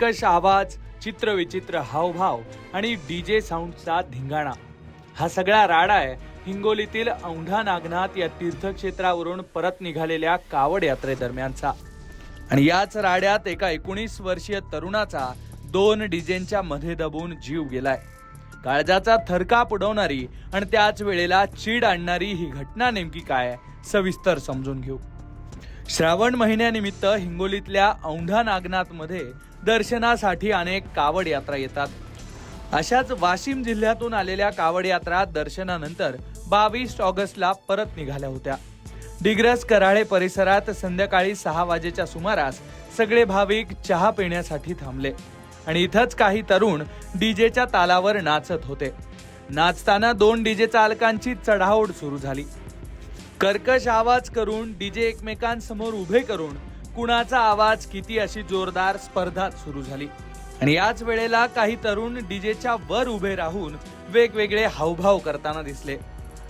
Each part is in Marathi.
कर्कश आवाज, चित्रविचित्र हावभाव आणि डीजे साऊंडचा धिंगाणा, हा सगळा राडा आहे हिंगोलीतील औंढा नागनाथ या तीर्थक्षेत्रावरून परत निघालेल्या कावड यात्रेदरम्यानचा। आणि याच राड्यात एका 19 वर्षीय तरुणाचा 2 डीजेंच्या मध्ये दबून जीव गेलाय। काळजाचा थरकाप उडवणारी आणि त्याच वेळेला चीड आणणारी ही घटना नेमकी काय, सविस्तर समजून घेऊ। श्रावण महिन्यानिमित्त हिंगोलीतल्या औंढा नागनाथ मध्ये दर्शनासाठी अनेक कावड यात्रा येतात। अशाच वाशिम जिल्ह्यातून आलेल्या कावड यात्रा दर्शनानंतर 22 ऑगस्टला परत निघाल्या होत्या। डिग्रस कराळे परिसरात संध्याकाळी 6 वाजेच्या सुमारास सगळे भाविक चहा पिण्यासाठी थांबले आणि इथंच काही तरुण डीजेच्या तालावर नाचत होते। नाचताना 2 डीजे चालकांची चढाओढ सुरू झाली। कर्कश आवाज करून डीजे एकमेकांसमोर उभे करून कुणाचा आवाज किती अशी जोरदार स्पर्धा सुरू झाली। आणि याच वेळेला काही तरुण डीजेच्या वर उभे राहून वेगवेगळे हावभाव करताना दिसले।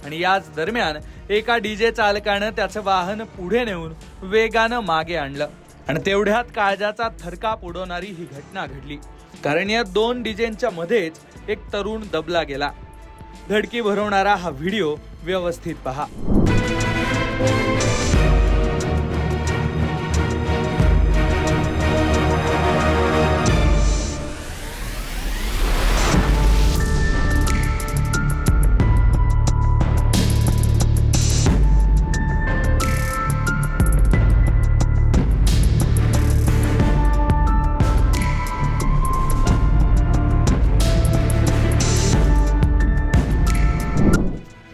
आणि याच दरम्यान एका डीजे चालकानं त्याचं वाहन पुढे नेऊन वेगानं मागे आणलं आणि तेवढ्यात काळजाचा थरकाप उडवणारी ही घटना घडली। कारण या 2 डीजेंच्या मध्येच एक तरुण दबला गेला। धडकी भरवणारा हा व्हिडिओ व्यवस्थित पहा।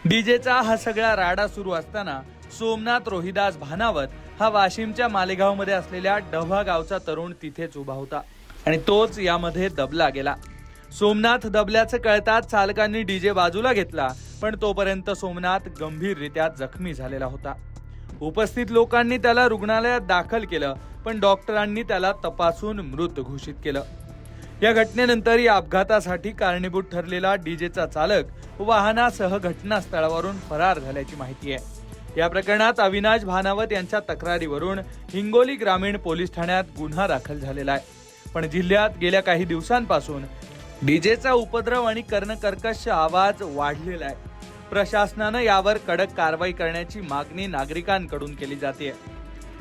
डीजेचा हा सगळा राडा सुरू असताना सोमनाथ रोहिदास भानावत हा वाशिमच्या मालेगाव मध्ये असलेल्या डभा गावचा तरुण तिथेच उभा होता आणि तोच यामध्ये दबला गेला। सोमनाथ दबल्याचं कळताच चालकांनी डीजे बाजूला घेतला, पण तोपर्यंत सोमनाथ गंभीररित्या जखमी झालेला होता। उपस्थित लोकांनी त्याला रुग्णालयात दाखल केलं, पण डॉक्टरांनी त्याला तपासून मृत घोषित केलं। या घटनेनंतर या अपघातासाठी कारणीभूत ठरलेला डीजेचा चालक वाहनासह घटनास्थळावरून फरार झाल्याची माहिती आहे। या प्रकरणात अविनाश भानावत यांच्या तक्रारीवरून हिंगोली ग्रामीण पोलीस ठाण्यात गुन्हा दाखल झालेला आहे। पण जिल्ह्यात गेल्या काही दिवसांपासून डीजेचा उपद्रव आणि कर्कश आवाज वाढलेला आहे। प्रशासनानं यावर कडक कारवाई करण्याची मागणी नागरिकांकडून केली जाते।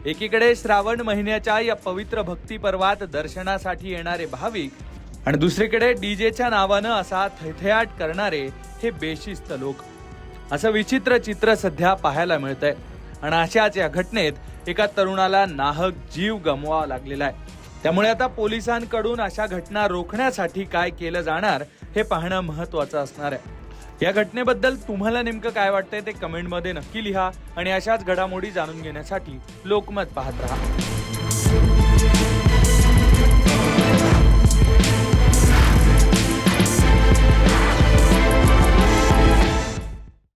एकीकडे श्रावण महिन्याच्या या पवित्र भक्ती पर्वात दर्शनासाठी येणारे भाविक आणि दुसरीकडे डीजेच्या नावानं असा थैथयाट करणारे हे बेशिस्त लोक, असं विचित्र चित्र सध्या पाहायला मिळतंय। आणि अशाच या घटनेत एका तरुणाला नाहक जीव गमवावा लागलेला आहे। त्यामुळे आता पोलिसांकडून अशा घटना रोखण्यासाठी काय केलं जाणार हे पाहणं महत्त्वाचं असणार आहे। या घटनेबद्दल तुम्हाला नेमकं काय वाटतंय ते कमेंटमध्ये नक्की लिहा आणि अशाच घडामोडी जाणून घेण्यासाठी लोकमत पाहत राहा।